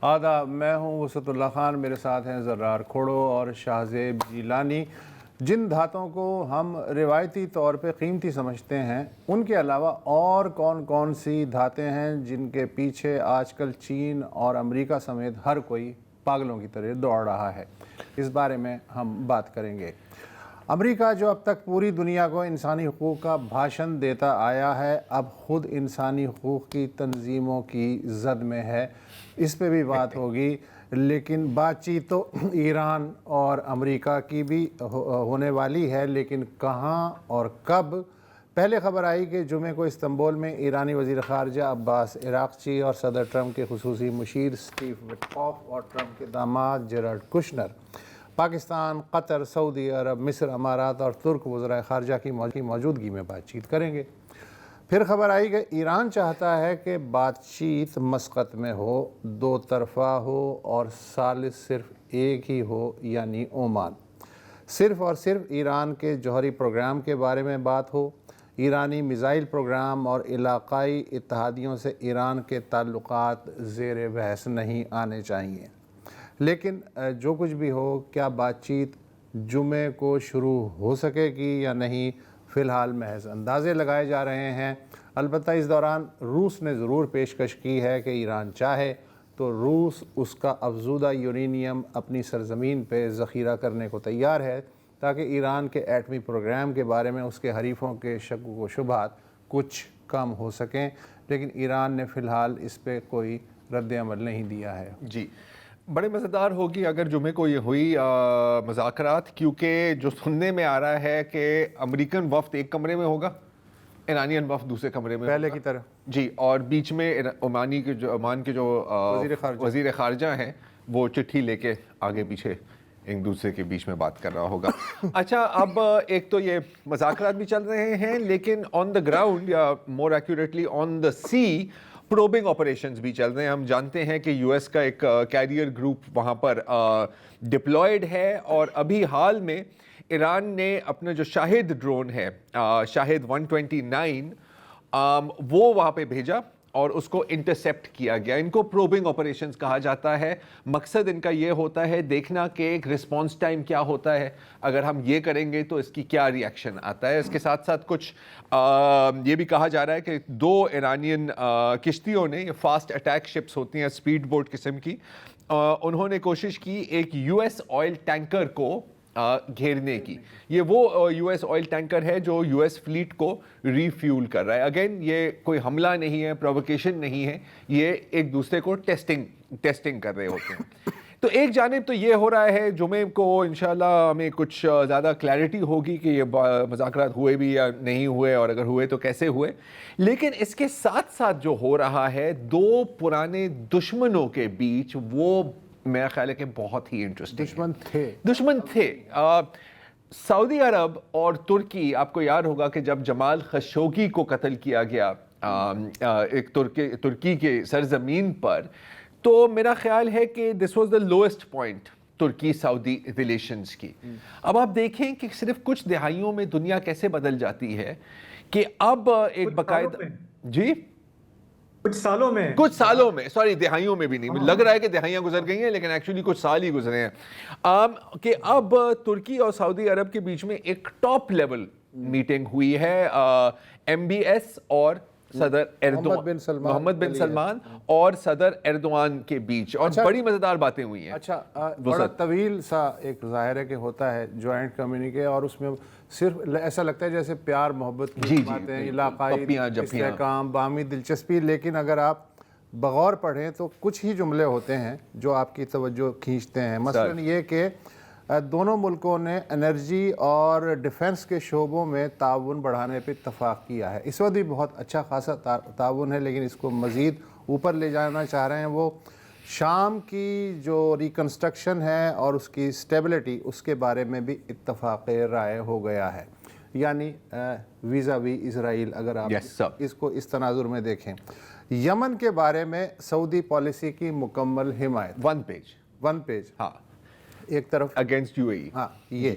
آداب، میں ہوں وسعت اللہ خان، میرے ساتھ ہیں زرار کھوڑو اور شاہزیب جیلانی۔ جن دھاتوں کو ہم روایتی طور پہ قیمتی سمجھتے ہیں، ان کے علاوہ اور کون کون سی دھاتیں ہیں جن کے پیچھے آج کل چین اور امریکہ سمیت ہر کوئی پاگلوں کی طرح دوڑ رہا ہے، اس بارے میں ہم بات کریں گے۔ امریکہ جو اب تک پوری دنیا کو انسانی حقوق کا بھاشن دیتا آیا ہے، اب خود انسانی حقوق کی تنظیموں کی زد میں ہے، اس پہ بھی بات ہوگی۔ لیکن بات چیت تو ایران اور امریکہ کی بھی ہونے والی ہے، لیکن کہاں اور کب؟ پہلے خبر آئی کہ جمعے کو استنبول میں ایرانی وزیر خارجہ عباس عراقچی اور صدر ٹرمپ کے خصوصی مشیر اسٹیو وٹکوف اور ٹرمپ کے داماد جیرارڈ کشنر پاکستان، قطر، سعودی عرب، مصر، امارات اور ترک وزرائے خارجہ کی موجودگی میں بات چیت کریں گے۔ پھر خبر آئی کہ ایران چاہتا ہے کہ بات چیت مسقط میں ہو، دو طرفہ ہو اور ثالث صرف ایک ہی ہو، یعنی عمان۔ صرف اور صرف ایران کے جوہری پروگرام کے بارے میں بات ہو، ایرانی میزائل پروگرام اور علاقائی اتحادیوں سے ایران کے تعلقات زیر بحث نہیں آنے چاہیے۔ لیکن جو کچھ بھی ہو، کیا بات چیت جمعے کو شروع ہو سکے گی یا نہیں، فی الحال محض اندازے لگائے جا رہے ہیں۔ البتہ اس دوران روس نے ضرور پیشکش کی ہے کہ ایران چاہے تو روس اس کا افزودہ یورینیم اپنی سرزمین پہ ذخیرہ کرنے کو تیار ہے، تاکہ ایران کے ایٹمی پروگرام کے بارے میں اس کے حریفوں کے شک و شبہات کچھ کم ہو سکیں۔ لیکن ایران نے فی الحال اس پہ کوئی رد عمل نہیں دیا ہے۔ جی، بڑے مزیدار ہوگی اگر جمعے کو یہ ہوئی مذاکرات، کیونکہ جو سننے میں آ رہا ہے کہ امریکن وفد ایک کمرے میں ہوگا، ایرانین وفد دوسرے کمرے میں پہلے ہوگا کی طرح جی، اور بیچ میں عمان کے جو وزیر خارجہ ہیں وہ چٹھی لے کے آگے پیچھے ایک دوسرے کے بیچ میں بات کر رہا ہوگا۔ اچھا، اب ایک تو یہ مذاکرات بھی چل رہے ہیں، لیکن آن دا گراؤنڈ یا مور ایکوریٹلی آن دا سی پروبنگ آپریشنز بھی چل رہے ہیں۔ ہم جانتے ہیں کہ یو ایس کا ایک کیریئر گروپ وہاں پر ڈپلائیڈ ہے، اور ابھی حال میں ایران نے اپنا جو شاہد ڈرون ہے، شاہد 129، وہ وہاں پہ بھیجا اور اس کو انٹرسیپٹ کیا گیا۔ ان کو پروبنگ آپریشنز کہا جاتا ہے۔ مقصد ان کا یہ ہوتا ہے دیکھنا کہ ایک رسپانس ٹائم کیا ہوتا ہے، اگر ہم یہ کریں گے تو اس کی کیا ری ایکشن آتا ہے۔ اس کے ساتھ ساتھ کچھ یہ بھی کہا جا رہا ہے کہ دو ایرانین کشتیوں نے، یہ فاسٹ اٹیک شپس ہوتی ہیں اسپیڈ بوٹ قسم کی، انہوں نے کوشش کی ایک یو ایس آئل ٹینکر کو گھیرنے کی۔ یہ وہ یو ایس آئل ٹینکر ہے جو یو ایس فلیٹ کو ری فیول کر رہا ہے۔ اگین یہ کوئی حملہ نہیں ہے، پرووکیشن نہیں ہے، یہ ایک دوسرے کو ٹیسٹنگ کر رہے ہوتے ہیں۔ تو ایک جانب تو یہ ہو رہا ہے، جمعے کو انشاءاللہ ہمیں کچھ زیادہ کلیئرٹی ہوگی کہ یہ مذاکرات ہوئے بھی یا نہیں ہوئے، اور اگر ہوئے تو کیسے ہوئے۔ لیکن اس کے ساتھ ساتھ جو ہو رہا ہے دو پرانے دشمنوں کے بیچ، وہ میرا خیال ہے کہ بہت ہی انٹرسٹنگ دشمن تھے۔ سعودی عرب اور ترکی، آپ کو یاد ہوگا کہ جب جمال خشوگی کو قتل کیا گیا ایک ترکی کے سرزمین پر، تو میرا خیال ہے کہ this was the lowest point ترکی سعودی ریلیشنز کی۔ اب آپ دیکھیں کہ صرف کچھ دہائیوں میں دنیا کیسے بدل جاتی ہے کہ اب ایک باقاعدہ جی کچھ سالوں میں سوری، دہائیوں میں بھی نہیں، لگ رہا ہے کہ دہائیاں گزر گئی ہیں لیکن ایکچولی کچھ سال ہی گزرے ہیں، کہ اب ترکی اور سعودی عرب کے بیچ میں ایک ٹاپ لیول میٹنگ ہوئی ہے، ایم بی ایس اور صدر محمد بن سلمان اور صدر ایردوان کے بیچ، اور بڑی مزیدار باتیں ہوئی ہیں۔ اچھا، بڑا طویل سا ایک ظاہر ہے کہ ہوتا ہے جوائنٹ کمیونکے، اور اس میں صرف ایسا لگتا ہے جیسے پیار محبت کی باتیں، علاقائی استحکام، باہمی دلچسپی، لیکن اگر آپ بغور پڑھیں تو کچھ ہی جملے ہوتے ہیں جو آپ کی توجہ کھینچتے ہیں۔ مثلا یہ کہ دونوں ملکوں نے انرجی اور ڈیفنس کے شعبوں میں تعاون بڑھانے پہ اتفاق کیا ہے۔ اس وقت بھی بہت اچھا خاصا تعاون ہے، لیکن اس کو مزید اوپر لے جانا چاہ رہے ہیں۔ وہ شام کی جو ریکنسٹرکشن ہے اور اس کی سٹیبلٹی، اس کے بارے میں بھی اتفاق رائے ہو گیا ہے، یعنی ویزا وی اسرائیل، اگر آپ اس کو اس تناظر میں دیکھیں۔ یمن کے بارے میں سعودی پالیسی کی مکمل حمایت، ون پیج ہاں، ایک طرف اگینسٹ یو اے ای، ہاں، یہ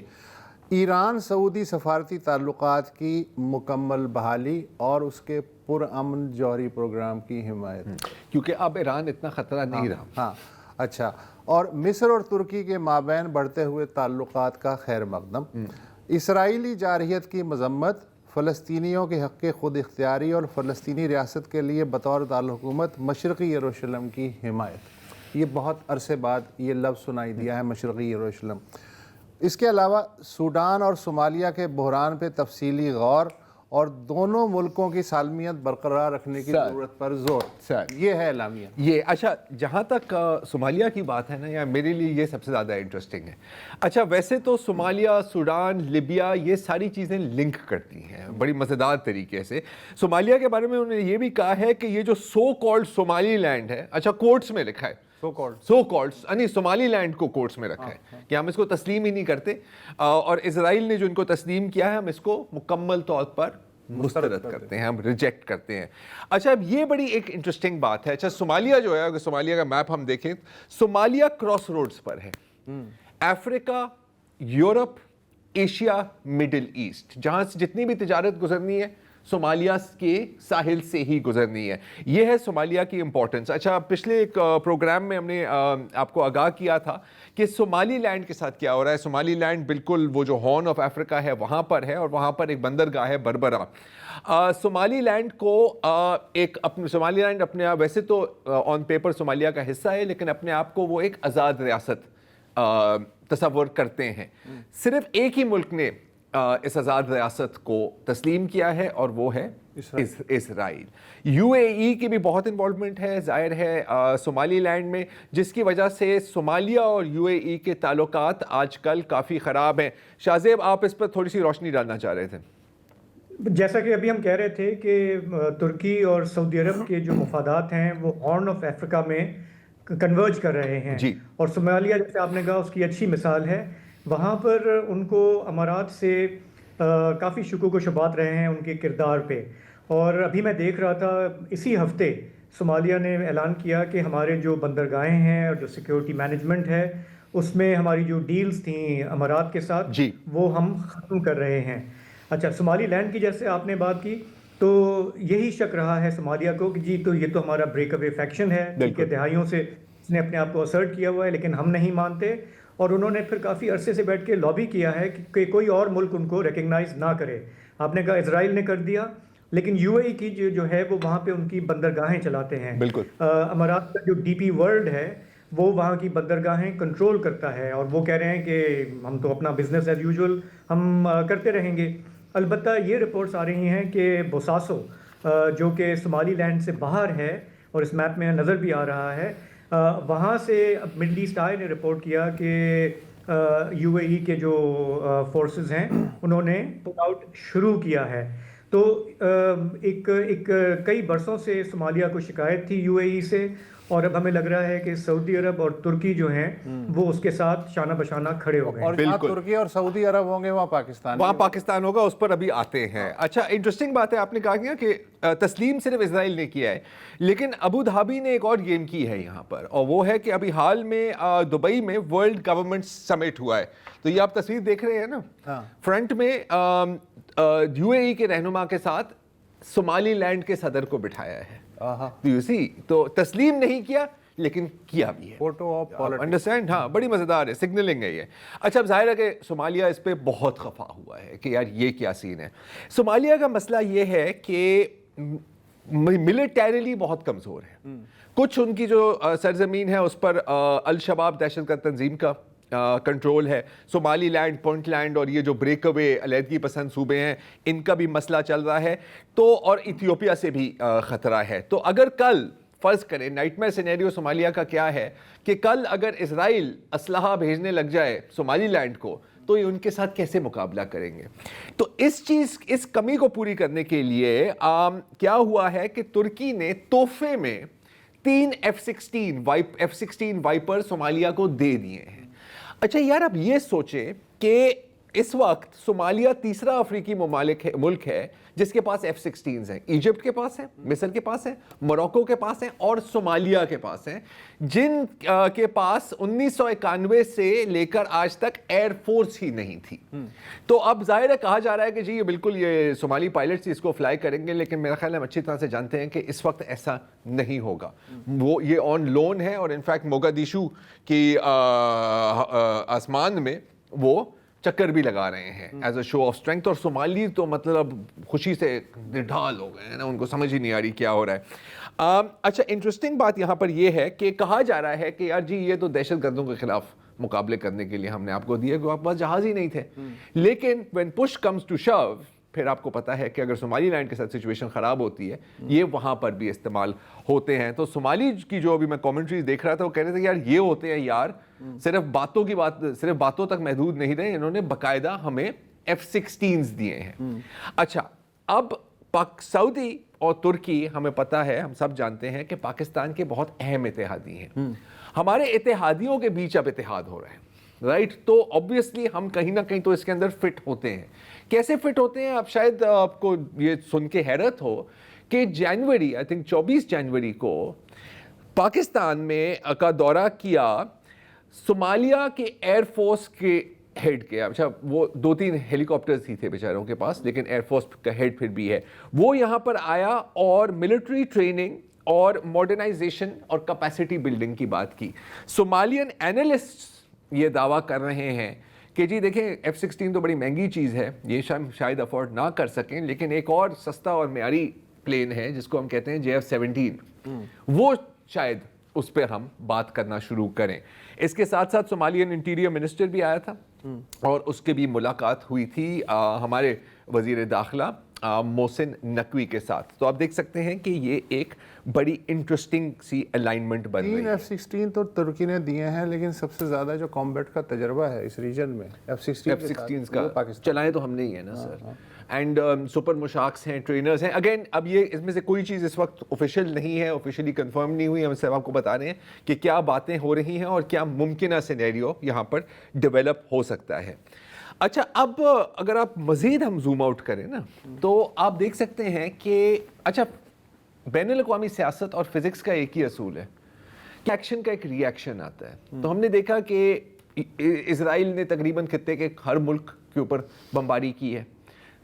ایران سعودی سفارتی تعلقات کی مکمل بحالی اور اس کے پرامن جوہری پروگرام کی حمایت۔ کیونکہ اب ایران اتنا خطرہ نہیں رہا. ہاں اچھا. اور مصر اور ترکی کے مابین بڑھتے ہوئے تعلقات کا خیر مقدم. اسرائیلی جارحیت کی مذمت, فلسطینیوں کے حق خود اختیاری اور فلسطینی ریاست کے لیے بطور دارالحکومت مشرقی یروشلم کی حمایت. یہ بہت عرصے بعد یہ لفظ سنائی دیا ہے, مشرقی یروشلم. اس کے علاوہ سوڈان اور صومالیہ کے بحران پہ تفصیلی غور اور دونوں ملکوں کی سالمیت برقرار رکھنے کی ضرورت پر زور. یہ ہے اعلامیہ. یہ اچھا, جہاں تک صومالیہ کی بات ہے نا, یا میرے لیے یہ سب سے زیادہ انٹرسٹنگ ہے. اچھا ویسے تو صومالیہ, سوڈان, لیبیا یہ ساری چیزیں لنک کرتی ہیں بڑی مزیدار طریقے سے. صومالیہ کے بارے میں انہوں نے یہ بھی کہا ہے کہ یہ جو سو کالڈ صومالی لینڈ ہے, اچھا کورٹس میں لکھا ہے سو کالڈ, یعنی صومالی لینڈ کو کورٹس میں رکھا ہے کہ ہم اس کو تسلیم ہی نہیں کرتے, اور اسرائیل نے جو ان کو تسلیم کیا ہے ہم اس کو مکمل طور پر مسترد کرتے ہیں, ہم ریجیکٹ کرتے ہیں. اچھا اب یہ بڑی ایک انٹرسٹنگ بات ہے. اچھا صومالیہ جو ہے, اگر صومالیہ کا میپ ہم دیکھیں, صومالیہ کراس روڈز پر ہے. افریقہ, یورپ, ایشیا, مڈل ایسٹ, جہاں سے جتنی بھی تجارت گزرنی ہے صومالیہ کے ساحل سے ہی گزرنی ہے. یہ ہے صومالیہ کی امپورٹنس. اچھا پچھلے ایک پروگرام میں ہم نے آپ کو آگاہ کیا تھا کہ صومالی لینڈ کے ساتھ کیا ہو رہا ہے. صومالی لینڈ بالکل وہ جو ہارن آف افریقہ ہے وہاں پر ہے, اور وہاں پر ایک بندرگاہ ہے بربرا. صومالی لینڈ کو صومالی لینڈ اپنے آپ ویسے تو آن پیپر صومالیہ کا حصہ ہے, لیکن اپنے آپ کو وہ ایک آزاد ریاست تصور کرتے ہیں. صرف ایک ہی ملک نے اس آزاد ریاست کو تسلیم کیا ہے, اور وہ ہے اسرائیل. یو اے ای کی بھی بہت انوالومنٹ ہے ظاہر ہے صومالی لینڈ میں, جس کی وجہ سے صومالیہ اور یو اے ای کے تعلقات آج کل کافی خراب ہیں. شاہزیب آپ اس پر تھوڑی سی روشنی ڈالنا چاہ رہے تھے. جیسا کہ ابھی ہم کہہ رہے تھے کہ ترکی اور سعودی عرب کے جو مفادات ہیں وہ ہارن آف افریقہ میں کنورج کر رہے ہیں, اور صومالیہ جیسے آپ نے کہا اس کی اچھی مثال ہے. وہاں پر ان کو امارات سے کافی شکوک و شبہات رہے ہیں ان کے کردار پہ. اور ابھی میں دیکھ رہا تھا اسی ہفتے صومالیہ نے اعلان کیا کہ ہمارے جو بندرگاہیں ہیں اور جو سیکیورٹی مینجمنٹ ہے اس میں ہماری جو ڈیلز تھیں امارات کے ساتھ وہ ہم ختم کر رہے ہیں. اچھا صومالی لینڈ کی جیسے آپ نے بات کی تو یہی شک رہا ہے صومالیہ کو کہ جی تو یہ تو ہمارا بریک اوے فیکشن ہے کہ دہائیوں سے اس نے اپنے آپ کو اسرٹ کیا ہوا ہے, لیکن ہم نہیں مانتے. اور انہوں نے پھر کافی عرصے سے بیٹھ کے لابی کیا ہے کہ کوئی اور ملک ان کو ریکگنائز نہ کرے. آپ نے کہا اسرائیل نے کر دیا, لیکن یو اے ای کی جو ہے وہ وہاں پہ ان کی بندرگاہیں چلاتے ہیں. بالکل امارات کا جو ڈی پی ورلڈ ہے وہ وہاں کی بندرگاہیں کنٹرول کرتا ہے, اور وہ کہہ رہے ہیں کہ ہم تو اپنا بزنس ایز یوزول ہم کرتے رہیں گے. البتہ یہ رپورٹس آ رہی ہیں کہ بوساسو جو کہ صومالی لینڈ سے باہر ہے, اور اس میپ میں نظر بھی آ رہا ہے, وہاں سے مڈل ایسٹ آئی نے رپورٹ کیا کہ یو اے ای کے جو فورسز ہیں انہوں نے پل آؤٹ شروع کیا ہے. تو ایک کئی برسوں سے صومالیہ کو شکایت تھی یو اے ای سے, اور اب ہمیں لگ رہا ہے کہ سعودی عرب اور ترکی جو ہیں وہ اس کے ساتھ شانہ بشانہ کھڑے ہو گئے. اور جہاں ترکی اور سعودی عرب ہوں گے وہاں پاکستان ہوگا, اس پر ابھی آتے ہیں. اچھا انٹرسٹنگ بات ہے, آپ نے کہا کہ تسلیم صرف اسرائیل نے کیا ہے, لیکن ابو دھابی نے ایک اور گیم کی ہے یہاں پر, اور وہ ہے کہ ابھی حال میں دبئی میں ورلڈ گورنمنٹ سمٹ ہوا ہے. تو یہ آپ تصویر دیکھ رہے ہیں نا, فرنٹ میں یو اے ای کے رہنما کے ساتھ صومالی لینڈ کے صدر کو بٹھایا ہے. تو تسلیم نہیں کیا لیکن کیا بھی ہے. فوٹو آف پالیٹکس, انڈرسٹینڈ, ہاں بڑی مزیدار ہے, سگنلنگ ہے یہ. اچھا اب ظاہر ہے کہ صومالیہ اس پہ بہت خفا ہوا ہے کہ یار یہ کیا سین ہے. صومالیہ کا مسئلہ یہ ہے کہ ملٹریلی بہت کمزور ہے. کچھ ان کی جو سرزمین ہے اس پر الشباب دہشت گرد تنظیم کا کنٹرول ہے. صومالی لینڈ, پونٹ لینڈ اور یہ جو بریک اوے علیحدگی پسند صوبے ہیں ان کا بھی مسئلہ چل رہا ہے. تو اور ایتھیوپیا سے بھی خطرہ ہے. تو اگر کل فرض کریں, نائٹ میئر سینیریو صومالیہ کا کیا ہے کہ کل اگر اسرائیل اسلحہ بھیجنے لگ جائے صومالی لینڈ کو, تو یہ ان کے ساتھ کیسے مقابلہ کریں گے. تو اس کمی کو پوری کرنے کے لیے کیا ہوا ہے کہ ترکی نے تحفے میں 3 F-16 وائپر صومالیہ کو دے دیے ہیں. اچھا یار اب یہ سوچیں کہ اس وقت صومالیہ تیسرا افریقی ملک ہے جس کے پاس F-16 ہیں. ایجپٹ کے پاس ہیں, مصر کے پاس ہیں, موروکو کے پاس ہیں اور صومالیہ کے پاس ہیں, جن کے پاس 1991 سے لے کر آج تک ایئر فورس ہی نہیں تھی. تو اب ظاہر ہے کہا جا رہا ہے کہ جی یہ بالکل یہ صومالی پائلٹس اس کو فلائی کریں گے, لیکن میرا خیال ہے ہم اچھی طرح سے جانتے ہیں کہ اس وقت ایسا نہیں ہوگا. وہ یہ آن لون ہے, اور انفیکٹ موگادیشو کی آسمان میں وہ چکر بھی لگا رہے ہیں as a show of strength. اور صومالی تو مطلب خوشی سے ڈھال ہو گئے ہیں نا, ان کو سمجھ ہی نہیں آ رہی کیا ہو رہا ہے. اچھا انٹرسٹنگ بات یہاں پر یہ ہے کہ کہا جا رہا ہے کہ یار جی یہ تو دہشت گردوں کے خلاف مقابلے کرنے کے لیے ہم نے آپ کو دیے, آپ کے پاس جہاز ہی نہیں تھے. لیکن when push comes to shove, پھر آپ کو پتا ہے کہ اگر صومالی لینڈ کے ساتھ سچویشن خراب ہوتی ہے یہ وہاں پر بھی استعمال ہوتے ہیں. تو صومالی کی جو ابھی میں کامنٹریز دیکھ رہا تھا وہ کہہ رہے تھے یار یہ ہوتے ہیں یار, صرف باتوں تک محدود نہیں رہے, انہوں نے باقاعدہ ہمیں F-16 دیے ہیں. اچھا اب سعودی اور ترکی, ہمیں پتا ہے, ہم سب جانتے ہیں کہ پاکستان کے بہت اہم اتحادی ہیں. ہمارے اتحادیوں کے بیچ اب اتحاد ہو رہے ہیں, رائٹ. تو obviously ہم کہیں نہ کہیں تو اس کے اندر فٹ ہوتے ہیں. کیسے فٹ ہوتے ہیں؟ اب شاید آپ کو یہ سن کے حیرت ہو کہ جنوری, I think 24 جنوری کو پاکستان میں کا دورہ کیا صومالیہ کے ایئر فورس کے ہیڈ کے. اچھا وہ 2-3 ہیلی کاپٹرز ہی تھے بیچاروں کے پاس, لیکن ایئر فورس کا ہیڈ پھر بھی ہے. وہ یہاں پر آیا اور ملٹری ٹریننگ اور ماڈرنائزیشن اور کیپیسٹی بلڈنگ کی بات کی. صومالین اینالسٹ یہ دعویٰ کر رہے ہیں کہ جی دیکھیں F-16 تو بڑی مہنگی چیز ہے, یہ شاید افورڈ نہ کر سکیں, لیکن ایک اور سستا اور معیاری پلین ہے جس کو ہم کہتے ہیں JF-17, وہ شاید اس پہ ہم بات کرنا شروع کریں. اس کے ساتھ ساتھ صومالیین انٹیریئر منسٹر بھی آیا تھا اور اس کے بھی ملاقات ہوئی تھی ہمارے وزیر داخلہ محسن نقوی کے ساتھ. تو آپ دیکھ سکتے ہیں کہ یہ ایک بڑی انٹرسٹنگ سی الائنمنٹ بن رہی ہے. F-16 تو ترکی نے دیے ہیں, لیکن سب سے زیادہ جو کامبیٹ کا تجربہ ہے اس ریجن میں F-16 کا چلائے تو ہم نے ہی ہے نا سر. اینڈ سپر مشاکس ہیں, ٹرینرز ہیں. اگین اب یہ اس میں سے کوئی چیز اس وقت آفیشیل نہیں ہے, آفیشیلی کنفرم نہیں ہوئی. ہم صرف آپ کو بتا رہے ہیں کہ کیا باتیں ہو رہی ہیں اور کیا ممکنہ سینیریو یہاں پر ڈیولپ ہو سکتا ہے. اچھا اب اگر آپ مزید ہم زوم آؤٹ کریں نا تو آپ دیکھ سکتے ہیں کہ اچھا بین الاقوامی سیاست اور فزکس کا ایک ہی اصول ہے کہ ایکشن کا ایک ری ایکشن آتا ہے. تو ہم نے دیکھا کہ اسرائیل نے تقریباً خطے کے ہر ملک کے اوپر بمباری کی ہے,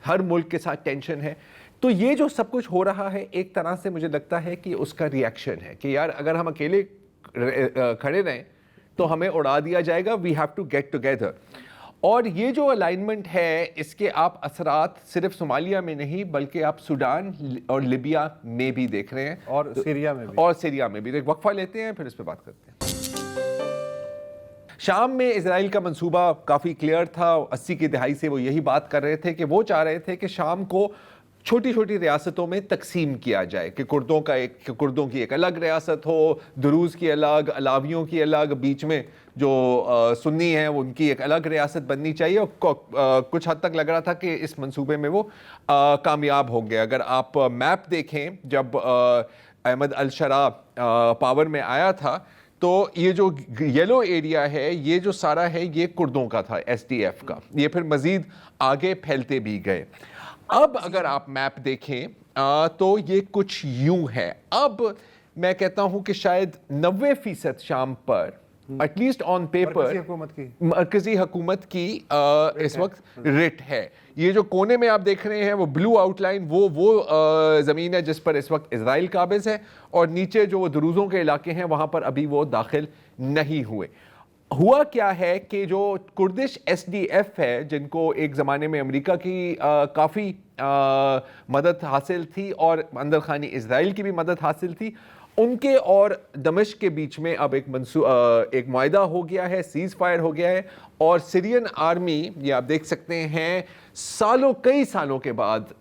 ہر ملک کے ساتھ ٹینشن ہے. تو یہ جو سب کچھ ہو رہا ہے ایک طرح سے مجھے لگتا ہے کہ اس کا ری ایکشن ہے کہ یار اگر ہم اکیلے کھڑے رہیں تو ہمیں اڑا دیا جائے گا, we have to get together. اور یہ جو الائنمنٹ ہے اس کے آپ اثرات صرف صومالیہ میں نہیں بلکہ آپ سوڈان اور لیبیا میں بھی دیکھ رہے ہیں, اور سیریا میں بھی. ایک وقفہ لیتے ہیں پھر اس پہ بات کرتے ہیں. شام میں اسرائیل کا منصوبہ کافی کلیئر تھا. 80 کی دہائی سے وہ یہی بات کر رہے تھے کہ وہ چاہ رہے تھے کہ شام کو چھوٹی چھوٹی ریاستوں میں تقسیم کیا جائے, کہ کردوں کی ایک الگ ریاست ہو, دروز کی الگ, علاویوں کی الگ, بیچ میں جو سنی ہیں ان کی ایک الگ ریاست بننی چاہیے. اور کچھ حد تک لگ رہا تھا کہ اس منصوبے میں وہ کامیاب ہوں گے. اگر آپ میپ دیکھیں جب احمد الشرا پاور میں آیا تھا تو یہ جو یلو ایریا ہے یہ جو سارا ہے یہ کردوں کا تھا, SDF کا. یہ پھر مزید آگے پھیلتے بھی گئے. اب اگر آپ میپ دیکھیں تو یہ کچھ یوں ہے. اب میں کہتا ہوں کہ شاید 90% شام پر ایٹ لیسٹ آن پیپر مرکزی حکومت کی اس وقت رٹ ہے. یہ جو کونے میں آپ دیکھ رہے ہیں وہ بلو آؤٹ لائن وہ زمین ہے جس پر اس وقت اسرائیل قابض ہے, اور نیچے جو دروزوں کے علاقے ہیں وہاں پر ابھی وہ داخل نہیں ہوئے. ہوا کیا ہے کہ جو کردش SDF ہے جن کو ایک زمانے میں امریکہ کی کافی مدد حاصل تھی اور اندر خانی اسرائیل کی بھی مدد حاصل تھی, ان کے اور دمشق کے بیچ میں اب ایک معاہدہ ہو گیا ہے, سیز فائر ہو گیا ہے. اور سیرین آرمی یہ آپ دیکھ سکتے ہیں کئی سالوں کے بعد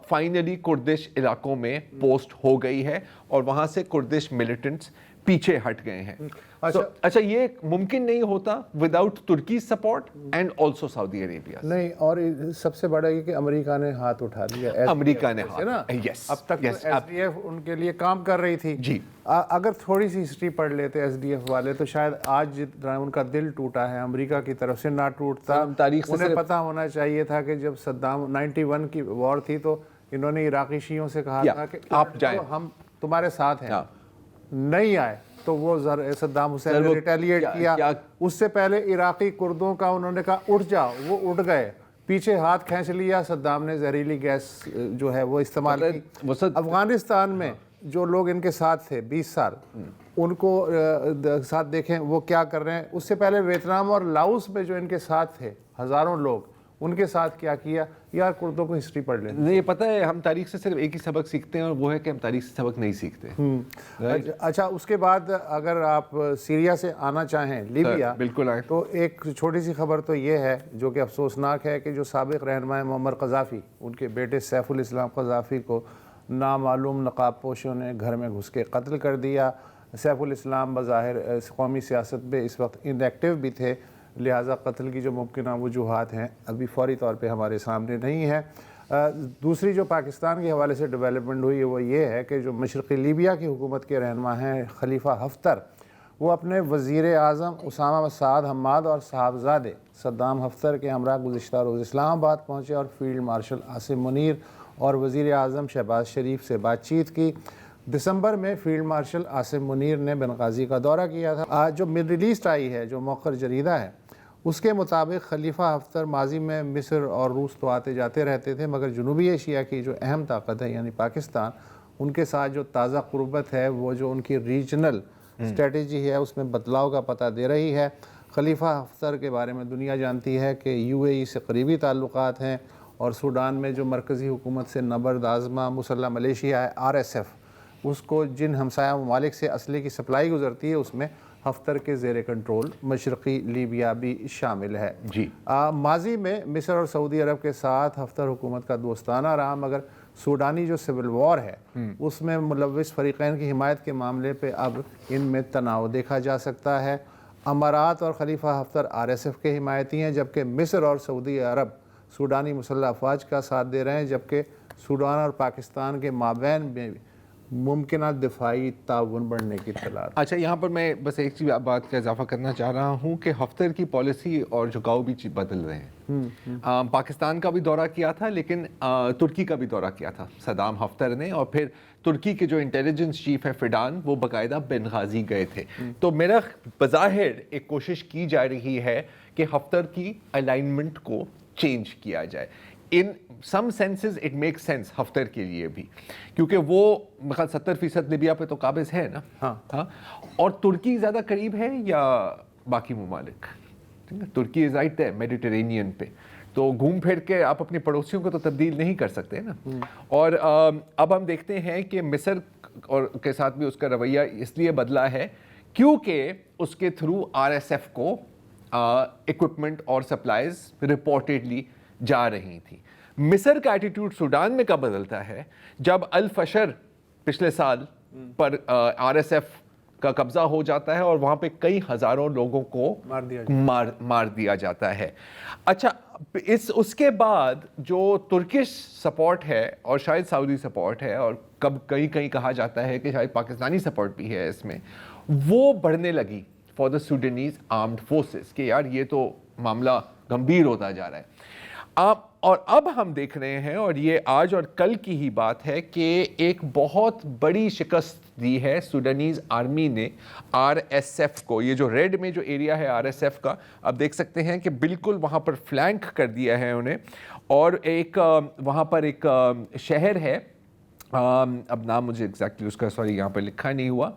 فائنلی کردش علاقوں میں پوسٹ ہو گئی ہے, اور وہاں سے کردش ملیٹنٹس پیچھے ہٹ گئے ہیں. اچھا یہ ممکن نہیں ہوتا وداؤٹ ترکی سپورٹ اینڈ آلسو سعودی عربیہ. نہیں, اور سب سے بڑا یہ کہ امریکہ نے ہاتھ اٹھا لیا. امریکہ نے اب تک ایس ڈی ایف ان کے لیے کام کر رہی تھی. جی, اگر تھوڑی سی ہسٹری پڑھ لیتے ایس ڈی ایف والے تو شاید آج جتنا ان کا دل ٹوٹا ہے امریکہ کی طرف سے نہ ٹوٹتا. انہیں پتہ ہونا چاہیے تھا کہ جب صدام 91 کی وار تھی تو انہوں نے عراقی شیعوں سے کہا تھا کہ آپ جائیں, ہم تمہارے ساتھ ہیں. نہیں آئے تو وہ صدام حسین نے ریٹیلیٹ کیا. اس سے پہلے عراقی کردوں کا انہوں نے کہا اٹھ جاؤ, وہ اٹھ گئے, پیچھے ہاتھ کھینچ لیا. صدام نے زہریلی گیس جو ہے وہ استعمال کی. افغانستان میں جو لوگ ان کے ساتھ تھے 20 سال, ان کو ساتھ دیکھیں وہ کیا کر رہے ہیں. اس سے پہلے ویتنام اور لاؤس میں جو ان کے ساتھ تھے ہزاروں لوگ, ان کے ساتھ کیا کیا. یار کردوں کو ہسٹری پڑھ لیں. نہیں, پتہ ہے ہم تاریخ سے صرف ایک ہی سبق سیکھتے ہیں اور وہ ہے کہ ہم تاریخ سے سبق نہیں سیکھتے. اچھا, اس کے بعد اگر آپ سیریا سے آنا چاہیں, لیبیا, بالکل آئیں. تو ایک چھوٹی سی خبر تو یہ ہے جو کہ افسوسناک ہے کہ جو سابق رہنما معمر قذافی, ان کے بیٹے سیف الاسلام قذافی کو نامعلوم نقاب پوشوں نے گھر میں گھس کے قتل کر دیا. سیف الاسلام بظاہر قومی سیاست میں اس وقت ان ایکٹیو بھی تھے, لہٰذا قتل کی جو ممکنہ وجوہات ہیں ابھی فوری طور پہ ہمارے سامنے نہیں ہیں. دوسری جو پاکستان کے حوالے سے ڈیولپمنٹ ہوئی ہے وہ یہ ہے کہ جو مشرقی لیبیا کی حکومت کے رہنما ہیں خلیفہ حفتر, وہ اپنے وزیر اعظم اسامہ سعد حماد اور صاحبزادے صدام حفتر کے ہمراہ گزشتہ روز اسلام آباد پہنچے اور فیلڈ مارشل عاصم منیر اور وزیر اعظم شہباز شریف سے بات چیت کی. دسمبر میں فیلڈ مارشل عاصم منیر نے بنغازی کا دورہ کیا تھا. آج جو مڈل ایسٹ آئی ہے, جو موقر جریدہ ہے, اس کے مطابق خلیفہ حفتر ماضی میں مصر اور روس تو آتے جاتے رہتے تھے, مگر جنوبی ایشیا کی جو اہم طاقت ہے یعنی پاکستان, ان کے ساتھ جو تازہ قربت ہے, وہ جو ان کی ریجنل اسٹریٹجی ہے اس میں بدلاؤ کا پتہ دے رہی ہے. خلیفہ حفتر کے بارے میں دنیا جانتی ہے کہ یو اے ای سے قریبی تعلقات ہیں, اور سوڈان میں جو مرکزی حکومت سے نبرد آزما مسلح ملیشیا ہے RSF, اس کو جن ہمسایہ ممالک سے اسلحے کی سپلائی گزرتی ہے اس میں حفتر کے زیر کنٹرول مشرقی لیبیا بھی شامل ہے. جی, ماضی میں مصر اور سعودی عرب کے ساتھ حفتر حکومت کا دوستانہ رہا, مگر سوڈانی جو سول وار ہے اس میں ملوث فریقین کی حمایت کے معاملے پہ اب ان میں تناؤ دیکھا جا سکتا ہے. امارات اور خلیفہ حفتر RSF کے حمایتی ہیں, جبکہ مصر اور سعودی عرب سوڈانی مسلح افواج کا ساتھ دے رہے ہیں, جبکہ سوڈان اور پاکستان کے مابین میں ممکنہ دفاعی تعاون بڑھنے کی اطلاع. اچھا, یہاں پر میں بس ایک چیز بات کا اضافہ کرنا چاہ رہا ہوں کہ حفتر کی پالیسی اور جھکاؤ بھی بدل رہے ہیں. پاکستان کا بھی دورہ کیا تھا, لیکن ترکی کا بھی دورہ کیا تھا صدام حفتر نے, اور پھر ترکی کے جو انٹیلیجنس چیف ہے فیڈان, وہ باقاعدہ بنغازی گئے تھے. تو میرا بظاہر ایک کوشش کی جا رہی ہے کہ حفتر کی الائنمنٹ کو چینج کیا جائے. In some senses it make sense Haftar کے لیے بھی, کیونکہ وہ مثلا 70% لیبیا پہ تو قابض ہے نا. ہاں, اور ترکی زیادہ قریب ہے یا باقی ممالک؟ ترکی از رائٹ ہے میڈیٹرینین پہ, تو گھوم پھر کے آپ اپنے پڑوسیوں کو تو تبدیل نہیں کر سکتے نا. اور اب ہم دیکھتے ہیں کہ مصر اور کے ساتھ بھی اس کا رویہ اس لیے بدلا ہے کیونکہ اس کے تھرو RSF کو اکوپمنٹ اور سپلائیز رپورٹیڈلی جا رہی تھی. مصر کا ایٹیٹیوڈ سوڈان میں کب بدلتا ہے؟ جب الفشر پچھلے سال پر RSF کا قبضہ ہو جاتا ہے اور وہاں پہ کئی ہزاروں لوگوں کو مار دیا جاتا ہے. اچھا, اس کے بعد جو ترکش سپورٹ ہے اور شاید سعودی سپورٹ ہے, اور کہیں کہا جاتا ہے کہ شاید پاکستانی سپورٹ بھی ہے اس میں, وہ بڑھنے لگی فار دا سوڈانیز آرمڈ فورسز کہ یار یہ تو معاملہ گمبھیر ہوتا جا رہا ہے. اور اب ہم دیکھ رہے ہیں, اور یہ آج اور کل کی ہی بات ہے, کہ ایک بہت بڑی شکست دی ہے سوڈانیز آرمی نے RSF کو. یہ جو ریڈ میں جو ایریا ہے RSF کا, آپ دیکھ سکتے ہیں کہ بالکل وہاں پر فلینک کر دیا ہے انہیں, اور ایک وہاں پر ایک شہر ہے, اب نام مجھے ایگزیکٹلی اس کا سوری یہاں پہ لکھا نہیں ہوا,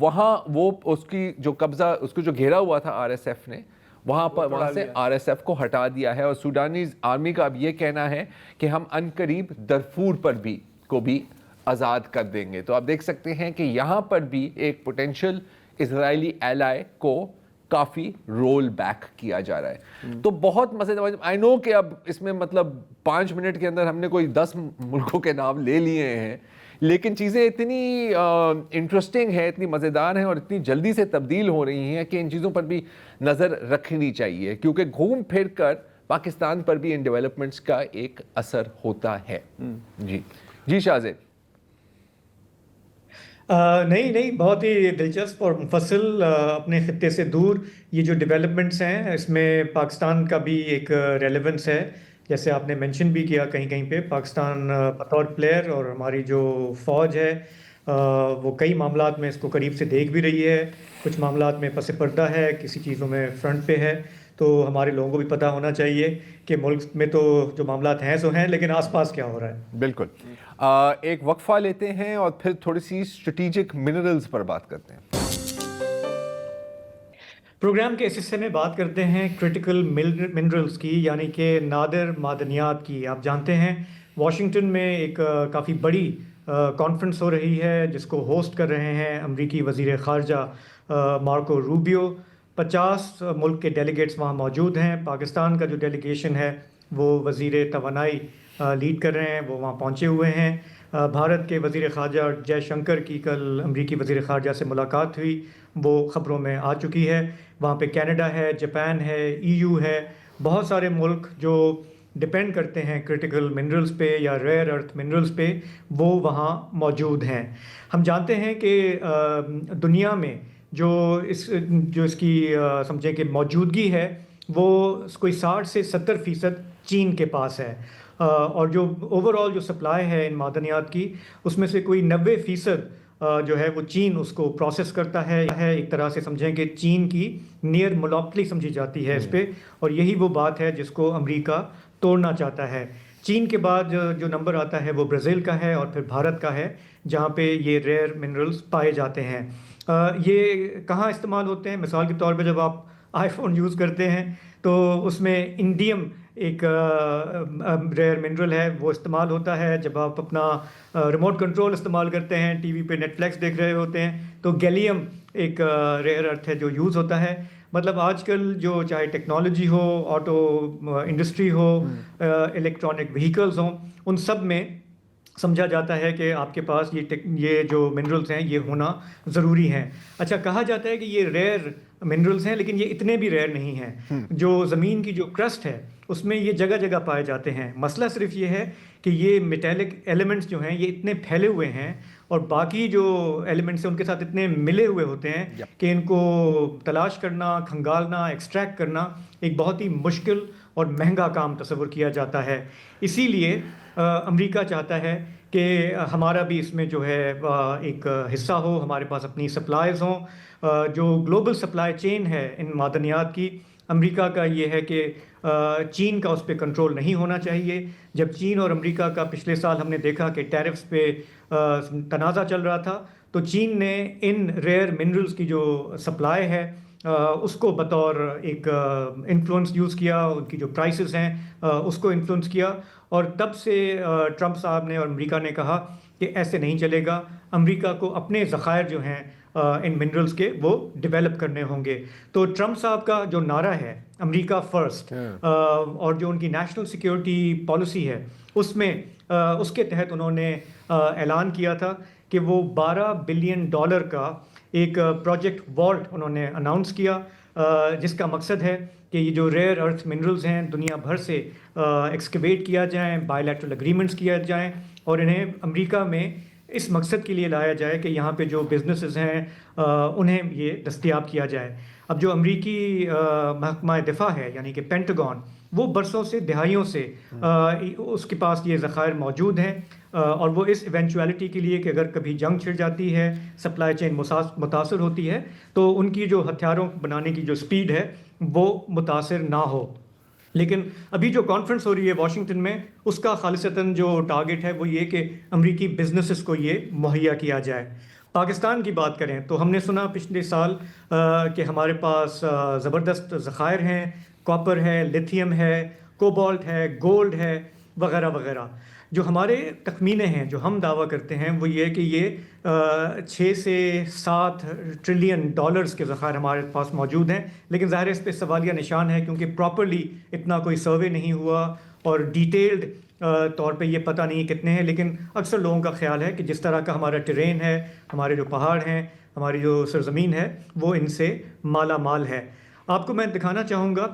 وہاں وہ اس کی جو قبضہ, اس کو جو گھیرا ہوا تھا RSF نے, وہاں سے RSF کو ہٹا دیا ہے. اور سوڈانیز آرمی کا اب یہ کہنا ہے کہ ہم عنقریب درفور پر بھی آزاد کر دیں گے. تو آپ دیکھ سکتے ہیں کہ یہاں پر بھی ایک پوٹینشیل اسرائیلی ایلائی کو کافی رول بیک کیا جا رہا ہے. تو بہت مزیدار, آئی نو کہ اب اس میں مطلب 5 منٹ کے اندر ہم نے کوئی 10 ملکوں کے نام لے لیے ہیں, لیکن چیزیں اتنی انٹرسٹنگ ہیں، اتنی مزیدار ہیں اور اتنی جلدی سے تبدیل ہو رہی ہیں کہ ان چیزوں پر بھی نظر رکھنی چاہیے، کیونکہ گھوم پھر کر پاکستان پر بھی ان ڈیولپمنٹس کا ایک اثر ہوتا ہے۔ جی شاہزیب۔ نہیں بہت ہی دلچسپ اور مفصل اپنے خطے سے دور یہ جو ڈیولپمنٹس ہیں اس میں پاکستان کا بھی ایک ریلیونس ہے، جیسے آپ نے مینشن بھی کیا کہیں کہیں پہ پاکستان بطور پلیئر، اور ہماری جو فوج ہے وہ کئی معاملات میں اس کو قریب سے دیکھ بھی رہی ہے، کچھ معاملات میں پس پردہ ہے، کسی چیزوں میں فرنٹ پہ ہے، تو ہمارے لوگوں کو بھی پتہ ہونا چاہیے کہ ملک میں تو جو معاملات ہیں سو ہیں، لیکن آس پاس کیا ہو رہا ہے۔ بالکل۔ ایک وقفہ لیتے ہیں اور پھر تھوڑی سی اسٹریٹجک منرلز پر بات کرتے ہیں۔ پروگرام کے اس حصے میں بات کرتے ہیں کرٹیکل منرلز کی، یعنی کہ نادر معدنیات کی۔ آپ جانتے ہیں واشنگٹن میں ایک کافی بڑی کانفرنس ہو رہی ہے جس کو ہوسٹ کر رہے ہیں امریکی وزیر خارجہ مارکو روبیو۔ 50 ملک کے ڈیلیگیٹس وہاں موجود ہیں۔ پاکستان کا جو ڈیلیگیشن ہے وہ وزیر توانائی لیڈ کر رہے ہیں، وہ وہاں پہنچے ہوئے ہیں۔ بھارت کے وزیر خارجہ جے شنکر کی کل امریکی وزیر خارجہ سے ملاقات ہوئی، وہ خبروں میں آ چکی ہے۔ وہاں پہ کینیڈا ہے، جاپان ہے، EU ہے، بہت سارے ملک جو ڈپینڈ کرتے ہیں کرٹیکل منرلز پہ یا ریئر ارتھ منرلز پہ، وہ وہاں موجود ہیں۔ ہم جانتے ہیں کہ دنیا میں جو اس کی سمجھیں کہ موجودگی ہے وہ کوئی 60 سے 70% چین کے پاس ہے، اور جو اوور آل جو سپلائی ہے ان معدنیات کی اس میں سے کوئی 90% جو ہے وہ چین اس کو پروسیس کرتا ہے۔ ایک طرح سے سمجھیں کہ چین کی نیئر مونوپولی سمجھی جاتی ہے اس پہ، اور یہی وہ بات ہے جس کو امریکہ توڑنا چاہتا ہے۔ چین کے بعد جو نمبر آتا ہے وہ برازیل کا ہے اور پھر بھارت کا ہے، جہاں پہ یہ ریئر منرلز پائے جاتے ہیں۔ یہ کہاں استعمال ہوتے ہیں؟ مثال کے طور پہ جب آپ آئی فون یوز کرتے ہیں تو اس میں انڈیم ایک ریئر منرل ہے، وہ استعمال ہوتا ہے۔ جب آپ اپنا ریموٹ کنٹرول استعمال کرتے ہیں، ٹی وی پہ نیٹ فلیکس دیکھ رہے ہوتے ہیں، تو گیلیم ایک ریئر ارتھ ہے جو یوز ہوتا ہے۔ مطلب آج کل جو چاہے ٹیکنالوجی ہو، آٹو انڈسٹری ہو، الیکٹرانک وہیکلز ہوں، ان سب میں سمجھا جاتا ہے کہ آپ کے پاس یہ جو منرلز ہیں یہ ہونا ضروری ہیں۔ اچھا، کہا جاتا ہے کہ یہ ریئر منرلز ہیں، لیکن یہ اتنے بھی ریئر نہیں ہیں۔ جو زمین کی جو کرسٹ ہے اس میں یہ جگہ جگہ پائے جاتے ہیں۔ مسئلہ صرف یہ ہے کہ یہ میٹیلک ایلیمنٹس جو ہیں یہ اتنے پھیلے ہوئے ہیں اور باقی جو ایلیمنٹس ہیں ان کے ساتھ اتنے ملے ہوئے ہوتے ہیں کہ ان کو تلاش کرنا، کھنگالنا، ایکسٹریکٹ کرنا ایک بہت ہی مشکل اور مہنگا کام تصور کیا جاتا ہے۔ اسی لیے امریکہ چاہتا ہے کہ ہمارا بھی اس میں جو ہے ایک حصہ ہو، ہمارے پاس اپنی سپلائیز ہوں۔ جو گلوبل سپلائی چین ہے ان معدنیات کی، امریکہ کا یہ ہے کہ چین کا اس پہ کنٹرول نہیں ہونا چاہیے۔ جب چین اور امریکہ کا پچھلے سال ہم نے دیکھا کہ ٹیرفز پہ تنازع چل رہا تھا، تو چین نے ان ریئر منرلز کی جو سپلائی ہے اس کو بطور ایک انفلوئنس یوز کیا، ان کی جو پرائسز ہیں اس کو انفلوئنس کیا، اور تب سے ٹرمپ صاحب نے اور امریکہ نے کہا کہ ایسے نہیں چلے گا، امریکہ کو اپنے ذخائر جو ہیں ان منرلز کے وہ ڈیولپ کرنے ہوں گے۔ تو ٹرمپ صاحب کا جو نعرہ ہے امریکہ فرسٹ، اور جو ان کی نیشنل سیکیورٹی پالیسی ہے اس میں اس کے تحت انہوں نے اعلان کیا تھا کہ وہ $12 بلین کا ایک پروجیکٹ والٹ انہوں نے اناؤنس کیا، جس کا مقصد ہے کہ یہ جو ریئر ارتھ منرلز ہیں دنیا بھر سے ایکسکیویٹ کیا جائیں، بائی لیٹرل اگریمنٹس کیا جائیں، اور انہیں امریکہ میں اس مقصد کے لیے لایا جائے کہ یہاں پہ جو بزنسز ہیں انہیں یہ دستیاب کیا جائے۔ اب جو امریکی محکمہ دفاع ہے یعنی کہ پینٹاگون، وہ برسوں سے، دہائیوں سے اس کے پاس یہ ذخائر موجود ہیں، اور وہ اس ایونچویلٹی کے لیے کہ اگر کبھی جنگ چھڑ جاتی ہے، سپلائی چین متاثر ہوتی ہے، تو ان کی جو ہتھیاروں بنانے کی جو سپیڈ ہے وہ متاثر نہ ہو۔ لیکن ابھی جو کانفرنس ہو رہی ہے واشنگٹن میں، اس کا خالصتاً جو ٹارگٹ ہے وہ یہ کہ امریکی بزنسز کو یہ مہیا کیا جائے۔ پاکستان کی بات کریں تو ہم نے سنا پچھلے سال کہ ہمارے پاس زبردست ذخائر ہیں، کاپر ہے، لیتھیم ہے، کوبالٹ ہے، گولڈ ہے، وغیرہ وغیرہ۔ جو ہمارے تخمینے ہیں، جو ہم دعویٰ کرتے ہیں، وہ یہ کہ یہ 6 سے 7 ٹریلین ڈالرز کے ذخائر ہمارے پاس موجود ہیں، لیکن ظاہر اس پہ سوالیہ نشان ہے کیونکہ پراپرلی اتنا کوئی سروے نہیں ہوا، اور ڈیٹیلڈ طور پہ یہ پتہ نہیں کتنے ہیں، لیکن اکثر لوگوں کا خیال ہے کہ جس طرح کا ہمارا ٹرین ہے، ہمارے جو پہاڑ ہیں، ہماری جو سرزمین ہے، وہ ان سے مالا مال ہے۔ آپ کو میں دکھانا چاہوں گا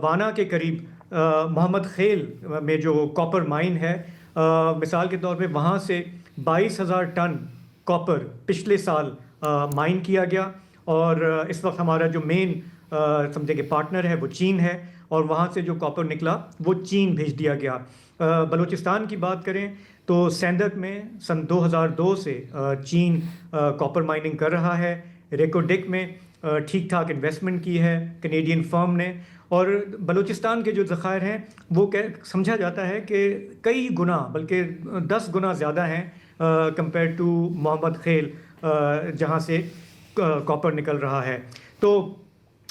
وانا کے قریب محمد خیل میں جو کاپر مائن ہے، مثال کے طور پہ وہاں سے 22,000 ٹن کاپر پچھلے سال مائن کیا گیا، اور اس وقت ہمارا جو مین سمجھے کہ پارٹنر ہے وہ چین ہے، اور وہاں سے جو کاپر نکلا وہ چین بھیج دیا گیا۔ بلوچستان کی بات کریں تو سیندک میں سن 2002 سے چین کاپر مائننگ کر رہا ہے۔ ریکوڈک میں ٹھیک ٹھاک انویسٹمنٹ کی ہے کینیڈین فرم نے، اور بلوچستان کے جو ذخائر ہیں وہ سمجھا جاتا ہے کہ کئی گنا بلکہ 10 گنا زیادہ ہیں کمپیئر ٹو محمد خیل جہاں سے کاپر نکل رہا ہے۔ تو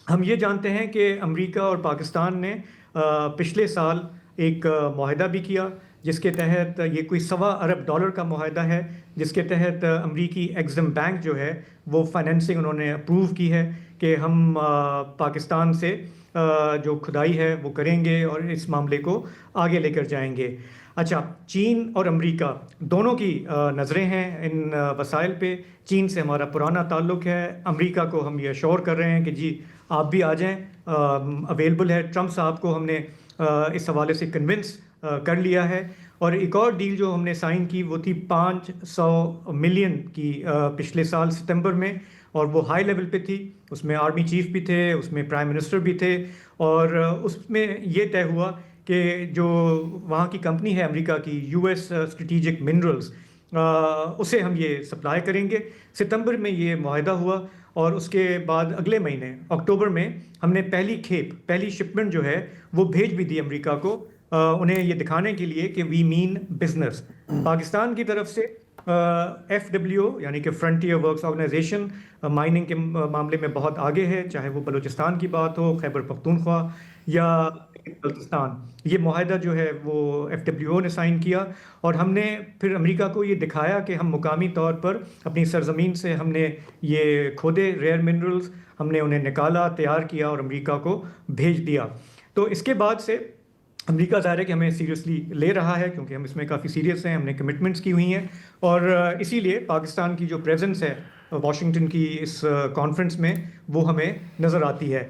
ہم یہ جانتے ہیں کہ امریکہ اور پاکستان نے پچھلے سال ایک معاہدہ بھی کیا جس کے تحت یہ کوئی $1.25 ارب کا معاہدہ ہے، جس کے تحت امریکی ایگزم بینک جو ہے وہ فائنینسنگ انہوں نے اپروو کی ہے کہ ہم پاکستان سے جو کھدائی ہے وہ کریں گے اور اس معاملے کو آگے لے کر جائیں گے۔ اچھا، چین اور امریکہ دونوں کی نظریں ہیں ان وسائل پہ۔ چین سے ہمارا پرانا تعلق ہے، امریکہ کو ہم یہ اشور کر رہے ہیں کہ جی آپ بھی آ جائیں، اویلیبل ہے۔ ٹرمپ صاحب کو ہم نے اس حوالے سے کنونس کر لیا ہے۔ اور ایک اور ڈیل جو ہم نے سائن کی وہ تھی 500 ملین کی پچھلے سال ستمبر میں، اور وہ ہائی لیول پہ تھی، اس میں آرمی چیف بھی تھے، اس میں پرائم منسٹر بھی تھے، اور اس میں یہ طے ہوا کہ جو وہاں کی کمپنی ہے امریکہ کی یو ایس اسٹریٹجک منرلز، اسے ہم یہ سپلائی کریں گے۔ ستمبر میں یہ معاہدہ ہوا، اور اس کے بعد اگلے مہینے اکتوبر میں ہم نے پہلی شپمنٹ جو ہے وہ بھیج بھی دی امریکہ کو، انہیں یہ دکھانے کے لیے کہ وی مین بزنس۔ پاکستان کی طرف سے FWO یعنی کہ فرنٹیئر ورکس آرگنائزیشن مائننگ کے معاملے میں بہت آگے ہے، چاہے وہ بلوچستان کی بات ہو، خیبر پختونخوا یا بلتستان۔ یہ معاہدہ جو ہے وہ FWO نے سائن کیا، اور ہم نے پھر امریکہ کو یہ دکھایا کہ ہم مقامی طور پر اپنی سرزمین سے ہم نے یہ کھودے ریئر منرلز، ہم نے انہیں نکالا، تیار کیا اور امریکہ کو بھیج دیا۔ تو اس کے بعد سے امریکہ ظاہر ہے کہ ہمیں سیریسلی لے رہا ہے، کیونکہ ہم اس میں کافی سیریس ہیں، ہم نے کمٹمنٹس کی ہوئی ہیں، اور اسی لیے پاکستان کی جو پریزنس ہے واشنگٹن کی اس کانفرنس میں وہ ہمیں نظر آتی ہے۔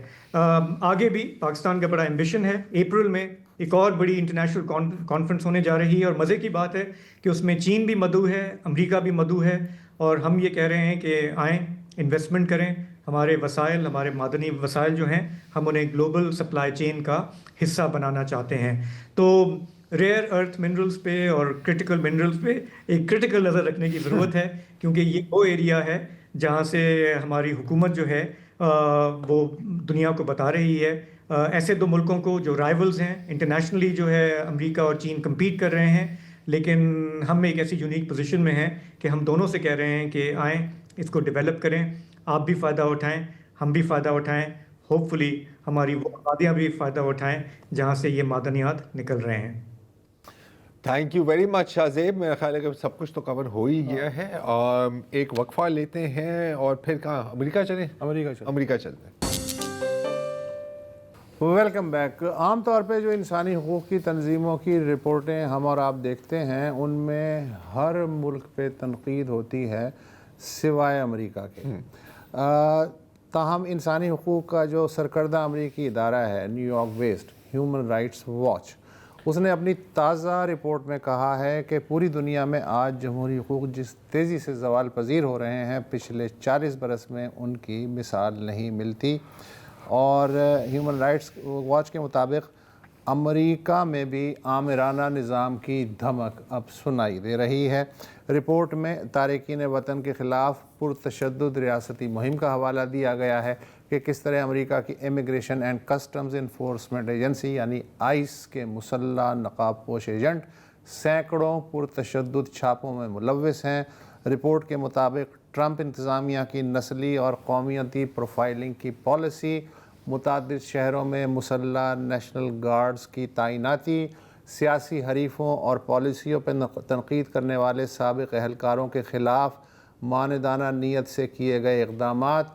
آگے بھی پاکستان کا بڑا ایمبیشن ہے۔ اپریل میں ایک اور بڑی انٹرنیشنل کانفرنس ہونے جا رہی ہے، اور مزے کی بات ہے کہ اس میں چین بھی مدعو ہے، امریکہ بھی مدعو ہے، اور ہم یہ کہہ رہے ہیں کہ آئیں انویسٹمنٹ کریں، ہمارے وسائل، ہمارے معدنی وسائل جو ہیں ہم انہیں گلوبل سپلائی چین کا حصہ بنانا چاہتے ہیں۔ تو ریئر ارتھ منرلز پہ اور کرٹیکل منرلز پہ ایک کرٹیکل نظر رکھنے کی ضرورت ہے، کیونکہ یہ وہ ایریا ہے جہاں سے ہماری حکومت جو ہے وہ دنیا کو بتا رہی ہے، ایسے دو ملکوں کو جو رائیولز ہیں انٹرنیشنلی، جو ہے امریکہ اور چین کمپیٹ کر رہے ہیں، لیکن ہم ایک ایسی یونیک پوزیشن میں ہیں کہ ہم دونوں سے کہہ رہے ہیں کہ آئیں اس کو ڈیولپ کریں، آپ بھی فائدہ اٹھائیں، ہم بھی فائدہ اٹھائیں، ہوپ فلی ہماری وہ آبادیاں بھی فائدہ اٹھائیں جہاں سے یہ معدنیات نکل رہے ہیں۔ Thank you very much Shahzeb, میرا خیال ہے کہ سب کچھ تو کور ہو ہی گیا ہے۔ ایک وقفہ لیتے ہیں اور پھر کہاں امریکہ چلیں؟ امریکہ چلتے ہیں۔ Welcome back. عام طور پہ جو انسانی حقوق کی تنظیموں کی رپورٹیں ہم اور آپ دیکھتے ہیں ان میں ہر ملک پہ تنقید ہوتی ہے سوائے امریکہ کے۔ تاہم انسانی حقوق کا جو سرکردہ امریکی ادارہ ہے New York based Human Rights Watch, اس نے اپنی تازہ رپورٹ میں کہا ہے کہ پوری دنیا میں آج جمہوری حقوق جس تیزی سے زوال پذیر ہو رہے ہیں پچھلے 40 برس میں ان کی مثال نہیں ملتی، اور ہیومن رائٹس واچ کے مطابق امریکہ میں بھی آمرانہ نظام کی دھمک اب سنائی دے رہی ہے۔ رپورٹ میں تارکین وطن کے خلاف پرتشدد ریاستی مہم کا حوالہ دیا گیا ہے کہ کس طرح امریکہ کی immigration and customs enforcement agency یعنی آئس کے مسلح نقاب پوش ایجنٹ سینکڑوں پرتشدد چھاپوں میں ملوث ہیں۔ رپورٹ کے مطابق ٹرمپ انتظامیہ کی نسلی اور قومیتی پروفائلنگ کی پالیسی، متعدد شہروں میں مسلح نیشنل گارڈز کی تعیناتی، سیاسی حریفوں اور پالیسیوں پر تنقید کرنے والے سابق اہلکاروں کے خلاف معاندانہ نیت سے کیے گئے اقدامات،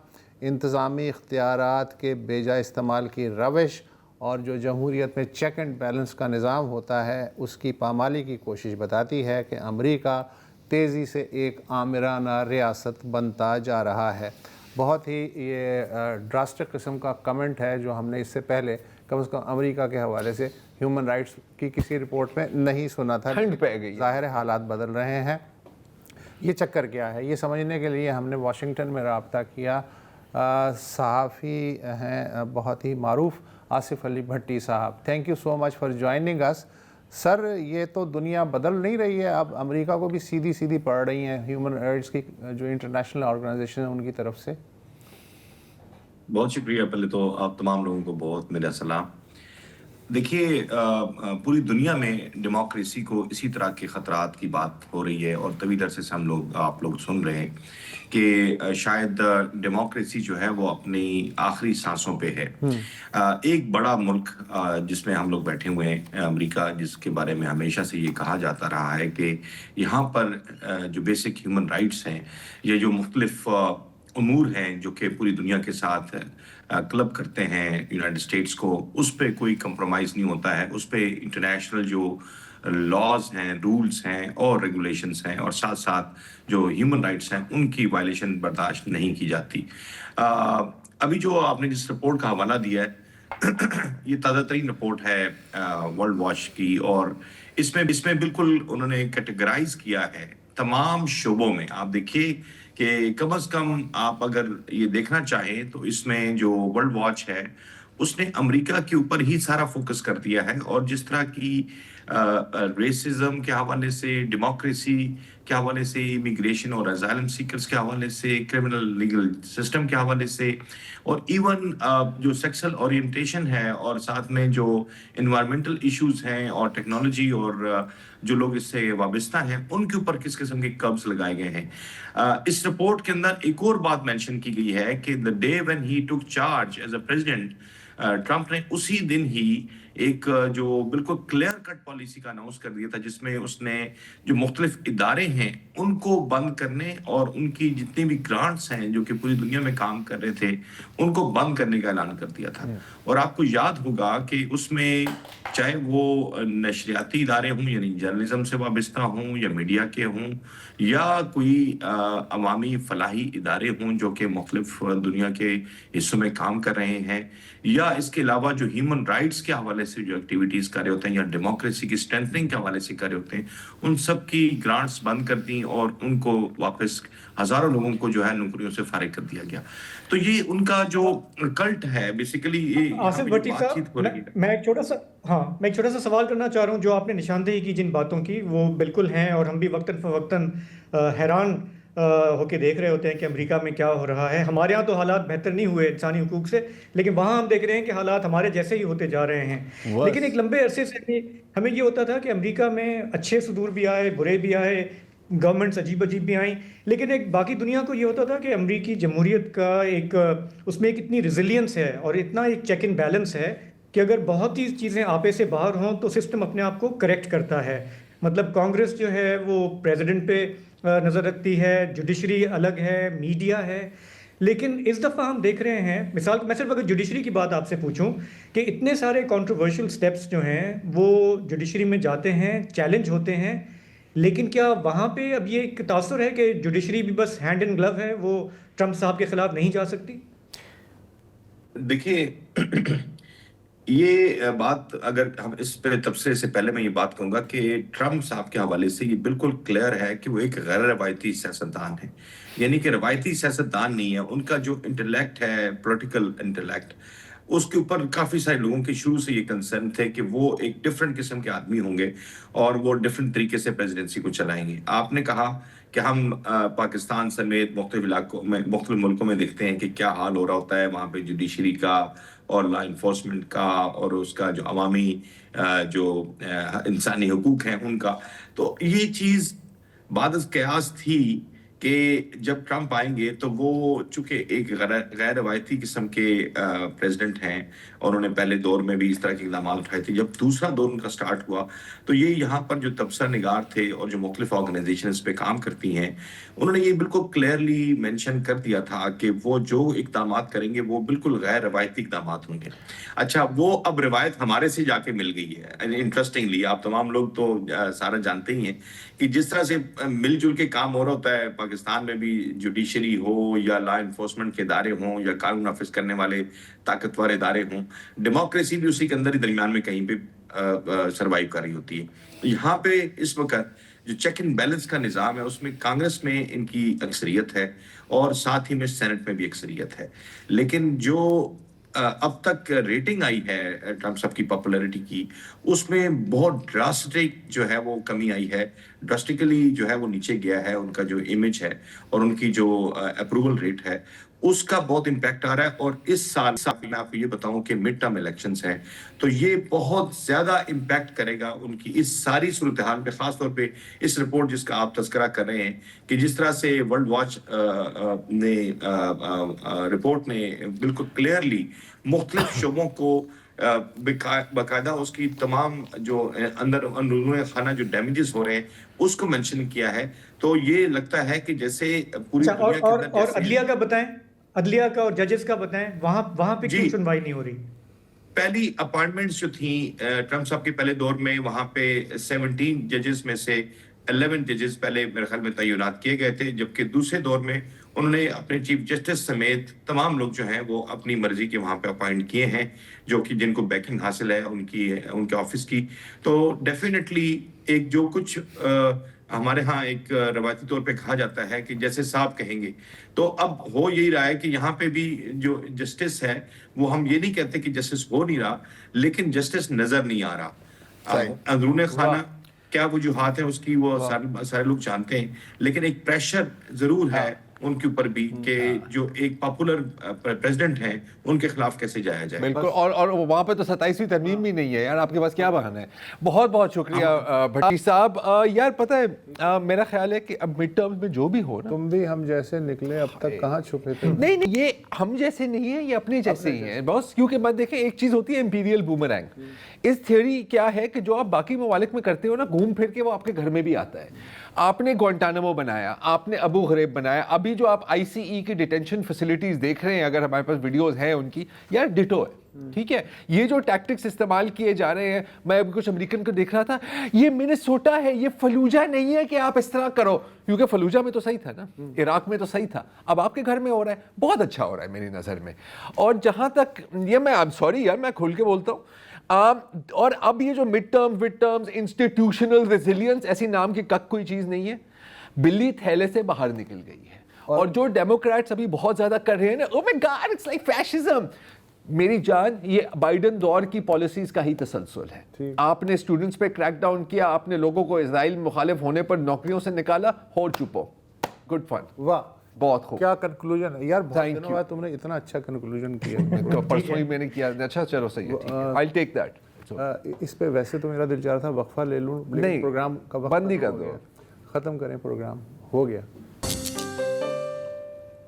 انتظامی اختیارات کے بیجا استعمال کی روش اور جو جمہوریت میں چیک اینڈ بیلنس کا نظام ہوتا ہے اس کی پامالی کی کوشش بتاتی ہے کہ امریکہ تیزی سے ایک آمرانہ ریاست بنتا جا رہا ہے۔ بہت ہی یہ ڈراسٹک قسم کا کمنٹ ہے جو ہم نے اس سے پہلے کم از کم امریکہ کے حوالے سے ہیومن رائٹس کی کسی رپورٹ میں نہیں سنا تھا۔ ٹھنڈ پہ گئی، ظاہر ہے حالات بدل رہے ہیں۔ یہ چکر کیا ہے یہ سمجھنے کے لیے ہم نے واشنگٹن میں رابطہ کیا۔ صحافی ہیں بہت ہی معروف آصف علی بھٹی صاحب، thank you so much for joining اس۔ سر یہ تو دنیا بدل نہیں رہی ہے، اب امریکہ کو بھی سیدھی پڑ رہی ہیں ہیومن رائٹس کی جو انٹرنیشنل آرگنائزیشن ہے ان کی طرف سے؟ بہت شکریہ، پہلے تو آپ تمام لوگوں کو بہت میرا سلام۔ دیکھیے پوری دنیا میں ڈیموکریسی کو اسی طرح کے خطرات کی بات ہو رہی ہے، اور طویل عرصے سے آپ لوگ سن رہے ہیں کہ شاید ڈیموکریسی جو ہے وہ اپنی آخری سانسوں پہ ہے۔ ایک بڑا ملک جس میں ہم لوگ بیٹھے ہوئے ہیں امریکہ، جس کے بارے میں ہمیشہ سے یہ کہا جاتا رہا ہے کہ یہاں پر جو بیسک ہیومن رائٹس ہیں، یہ جو مختلف امور ہیں جو کہ پوری دنیا کے ساتھ کلب کرتے ہیں یونائٹڈ اسٹیٹس کو، اس پہ کوئی کمپرومائز نہیں ہوتا ہے، اس پہ انٹرنیشنل جو لاز ہیں، رولز ہیں اور ریگولیشنز ہیں، اور ساتھ ساتھ جو ہیومن رائٹس ہیں ان کی وائلیشن برداشت نہیں کی جاتی۔ ابھی جو آپ نے جس رپورٹ کا حوالہ دیا ہے یہ تازہ ترین رپورٹ ہے ورلڈ واچ کی، اور اس میں بالکل انہوں نے کیٹیگرائز کیا ہے تمام شعبوں میں۔ آپ دیکھیے کہ کم از کم آپ اگر یہ دیکھنا چاہیں تو اس میں جو ورلڈ واچ ہے اس نے امریکہ کے اوپر ہی سارا فوکس کر دیا ہے، اور جس طرح کی ریسزم کے حوالے سے، ڈیموکریسی کے حوالے سے، امیگریشن اور اسائلم سیکرز کے حوالے سے، کرمنل لیگل سسٹم کے حوالے سے، اور ایون جو سیکسل اورینٹیشن ہے، اور ساتھ میں جو انوائرمنٹل ایشوز ہیں اور ٹیکنالوجی اور جو لوگ اس سے وابستہ ہیں ان کے اوپر کس قسم کے قبض لگائے گئے ہیں۔ اس رپورٹ کے اندر ایک اور بات مینشن کی گئی ہے کہ the day when he took charge as a president، Trump نے اسی دن ہی ایک جو بالکل کلیئر کٹ پالیسی کا اناؤنس کر دیا تھا، جس میں اس نے جو مختلف ادارے ہیں ان کو بند کرنے اور ان کی جتنی بھی گرانٹس ہیں جو کہ پوری دنیا میں کام کر رہے تھے ان کو بند کرنے کا اعلان کر دیا تھا۔ اور آپ کو یاد ہوگا کہ اس میں چاہے وہ نشریاتی ادارے ہوں، یعنی جرنلزم سے وابستہ ہوں، یا میڈیا کے ہوں، یا کوئی عوامی فلاحی ادارے ہوں جو کہ مختلف دنیا کے حصوں میں کام کر رہے ہیں، یا اس کے علاوہ جو ہیومن رائٹس کے حوالے سے جو ایکٹیویٹیز کر رہے ہوتے ہیں یا ڈیموکریسی کی اسٹرینتھنگ کے حوالے سے کر رہے ہوتے ہیں، ان سب کی گرانٹس بند کر دیں اور ان کو واپس ہزاروں لوگوں کو جو ہے نوکریوں سے فارغ کر دیا گیا۔ تو یہ ان کا جو کلٹ ہے بیسیکلی۔ آصف بھٹی صاحب، میں ایک چھوٹا سا سوال کرنا چاہ رہا ہوں۔ جو آپ نے نشاندہی کی جن باتوں کی وہ بالکل ہیں، اور ہم بھی وقتاً فوقتاً حیران ہو کے دیکھ رہے ہوتے ہیں کہ امریکہ میں کیا ہو رہا ہے۔ ہمارے ہاں تو حالات بہتر نہیں ہوئے انسانی حقوق سے، لیکن وہاں ہم دیکھ رہے ہیں کہ حالات ہمارے جیسے ہی ہوتے جا رہے ہیں۔ لیکن ایک لمبے عرصے سے ہمیں یہ ہوتا تھا کہ امریکہ میں اچھے صدور بھی آئے، برے بھی آئے، گورنمنٹس عجیب بھی آئیں، لیکن ایک باقی دنیا کو یہ ہوتا تھا کہ امریکی جمہوریت کا ایک اس میں ایک اتنی ریزیلینس ہے اور اتنا ایک چیک اینڈ بیلنس ہے کہ اگر بہت ہی چیزیں آپے سے باہر ہوں تو سسٹم اپنے آپ کو کریکٹ کرتا ہے۔ مطلب کانگریس جو ہے وہ پریزیڈنٹ پہ نظر رکھتی ہے، جوڈیشری الگ ہے، میڈیا ہے، لیکن اس دفعہ ہم دیکھ رہے ہیں، مثال میں صرف اگر جوڈیشری کی بات آپ سے پوچھوں کہ اتنے سارے کنٹروورشل سٹیپس جو ہیں وہ جوڈیشری میں جاتے ہیں، چیلنج ہوتے ہیں، لیکن کیا وہاں پہ اب یہ ایک تاثر ہے کہ جوڈیشری بھی بس ہینڈ ان گلو ہے، وہ ٹرمپ صاحب کے خلاف نہیں جا سکتی؟ دیکھیے یہ بات اگر ہم اس پہ تبصرے سے پہلے میں یہ بات کہوں گا کہ ٹرمپ صاحب کے حوالے سے یہ بالکل کلیئر ہے کہ وہ ایک غیر روایتی سیاستدان ہے، یعنی کہ روایتی سیاستدان نہیں ہے۔ ان کا جو انٹلیکٹ ہے، پولیٹیکل انٹلیکٹ، اس کے اوپر کافی سارے لوگوں کے شروع سے یہ کنسرن تھے کہ وہ ایک ڈیفرنٹ قسم کے آدمی ہوں گے اور وہ ڈیفرنٹ طریقے سے پریزیڈنسی کو چلائیں گے۔ آپ نے کہا کہ ہم پاکستان سمیت مختلف علاقوں میں، مختلف ملکوں میں دیکھتے ہیں کہ کیا حال ہو رہا ہوتا ہے وہاں پہ جوڈیشری کا اور لا انفورسمنٹ کا اور اس کا جو عوامی جو انسانی حقوق ہیں ان کا۔ تو یہ چیز بعد از قیاس تھی کہ جب ٹرمپ آئیں گے تو وہ چونکہ ایک غیر روایتی قسم کے پریزیڈنٹ ہیں اور انہوں نے پہلے دور میں بھی اس طرح کے اقدامات اٹھائے تھے، جب دوسرا دور ان کا سٹارٹ ہوا تو یہ یہاں پر جو تبصرہ نگار تھے اور جو مختلف آرگنائزیشن اس پہ کام کرتی ہیں، انہوں نے یہ بالکل کلیئرلی مینشن کر دیا تھا کہ وہ جو اقدامات کریں گے وہ بالکل غیر روایتی اقدامات ہوں گے۔ اچھا، وہ اب روایت ہمارے سے جا کے مل گئی ہے۔ انٹرسٹنگلی آپ تمام لوگ تو سارا جانتے ہی ہیں کہ جس طرح سے مل جل کے کام ہو رہا ہوتا ہے پاکستان میں بھی، جوڈیشری ہو یا لا انفورسمنٹ کے ادارے ہوں یا قانون نافذ کرنے والے طاقتور ادارے ہوں، ڈیموکریسی بھی اسی کے اندر ہی درمیان میں کہیں پہ سروائیو کر رہی ہوتی ہے۔ یہاں پہ اس وقت جو چیک اینڈ بیلنس کا نظام ہے اس میں کانگریس میں ان کی اکثریت ہے اور ساتھ ہی میں سینٹ میں بھی اکثریت ہے، لیکن جو اب تک ریٹنگ آئی ہے ٹرمپ صاحب کی پاپولیرٹی کی، اس میں بہت ڈراسٹک جو ہے وہ کمی آئی ہے، ڈراسٹکلی جو ہے وہ نیچے گیا ہے ان کا جو امیج ہے اور ان کی جو اپروول ریٹ ہے اس کا بہت امپیکٹ آ رہا ہے۔ اور اس سال میں آپ کو یہ بتاؤں کہ مڈ ٹرم الیکشنز ہیں تو یہ بہت زیادہ امپیکٹ کرے گا ان کی اس ساری صورتحال پہ، خاص طور پہ اس رپورٹ جس کا آپ تذکرہ کر رہے ہیں کہ جس طرح سے ورلڈ واچ نے رپورٹ نے بالکل کلیئرلی مختلف شعبوں کو باقاعدہ اس کی تمام جو اندرون خانہ جو ڈیمیجز ہو رہے ہیں اس کو مینشن کیا ہے، تو یہ لگتا ہے کہ جیسے پوری دنیا کے اندر اور عدلیہ کا بتائیں، عدلیہ کا اور ججز کا بتائیں، وہاں پہ کیوں سنوائی نہیں ہو رہی؟ پہلی اپائنٹمنٹس جو تھیں ٹرمپ صاحب کے پہلے دور میں، وہاں پہ 17 ججز میں سے 11 ججز پہلے میرے خیال میں تعینات کیے گئے تھے، جبکہ دوسرے دور میں انہوں نے اپنے چیف جسٹس سمیت تمام لوگ جو ہیں وہ اپنی مرضی کے وہاں پہ اپائنٹ کیے ہیں، جو کہ جن کو بیکنگ حاصل ہے ان کے آفس کی۔ تو ڈیفینیٹلی ایک جو کچھ ہمارے ہاں ایک روایتی طور پہ کہا جاتا ہے کہ جیسے صاحب کہیں گے، تو اب ہو یہی رہا ہے کہ یہاں پہ بھی جو جسٹس ہے وہ ہم یہ نہیں کہتے کہ جسٹس ہو نہیں رہا، لیکن جسٹس نظر نہیں آ رہا۔ اندرون خانہ کیا وجوہات ہیں اس کی وہ سارے لوگ جانتے ہیں، لیکن ایک پریشر ضرور ہے ان کے اوپر بھی کہ جو ایک پاپولر پریزیڈنٹ ہیں ان کے خلاف کیسے جایا جائے۔ بالکل، اور وہاں پہ تو 27ویں ترمیم بھی نہیں ہے یار، آپ کے پاس کیا بہانہ ہے۔ بہت بہت شکریہ بھٹی صاحب۔ یار پتہ ہے میرا خیال ہے کہ اب مڈ ٹرمز میں جو بھی ہو نا، تم بھی ہم جیسے نکلے اب تک کہاں چھپے تھے؟ نہیں یہ ہم جیسے نہیں ہیں، یہ اپنے جیسے ہی ہیں بس۔ کیونکہ میں دیکھیں ایک چیز ہوتی ہے امپیریل بومرینگ، اس تھیوری کیا ہے کہ جو آپ باقی ممالک میں کرتے ہو نا، گھوم پھر کے وہ آپ کے گھر میں بھی آتا ہے۔ آپ نے گوانٹانامو بنایا، آپ نے ابو غریب بنایا، ابھی جو آپ آئی سی ای کی ڈیٹینشن فیسلٹیز دیکھ رہے ہیں، اگر ہمارے پاس ویڈیوز ہیں ان کی، یار ڈٹو ہے، ٹھیک ہے۔ یہ جو ٹیکٹکس استعمال کیے جا رہے ہیں، میں کچھ امریکن کو دیکھ رہا تھا، یہ منیسوٹا ہے، یہ فلوجہ نہیں ہے کہ آپ اس طرح کرو، کیونکہ فلوجہ میں تو صحیح تھا نا، عراق میں تو صحیح تھا، اب آپ کے گھر میں ہو رہا ہے، بہت اچھا ہو رہا ہے میری نظر میں۔ اور جہاں تک یہ میں سوری یار میں کھول کے بولتا ہوں، اور اب یہ جو مڈ ٹرمز انسٹیٹیوشنل ریزیلینس ایسی نام کی کوئی چیز نہیں ہے، بلی تھیلے سے باہر نکل گئی ہے۔ اور جو ڈیموکریٹس ابھی بہت زیادہ کر رہے ہیں نا، او مائی گاڈ اٹس لائک فیشزم، میری جان یہ بائیڈن دور کی پالیسیز کا ہی تسلسل ہے۔ آپ نے اسٹوڈنٹس پہ کریک ڈاؤن کیا، آپ نے لوگوں کو اسرائیل مخالف ہونے پر نوکریوں سے نکالا، ہو چپو، گڈ فن، واہ بہت خوب، کیا کنکلوژن ہے یار، بہت دنوں بعد تم نے اتنا اچھا کنکلوژن کیا۔ تو پرسوں ہی میں نے کیا، اچھا چلو صحیح ہے، ٹھیک ہے، آئی ٹیک دیٹ۔ اس پہ ویسے تو میرا دل چاہ رہا تھا وقفہ لے لوں، لیکن پروگرام کا وقت بند ہی کر دو، ختم کریں، پروگرام ہو گیا۔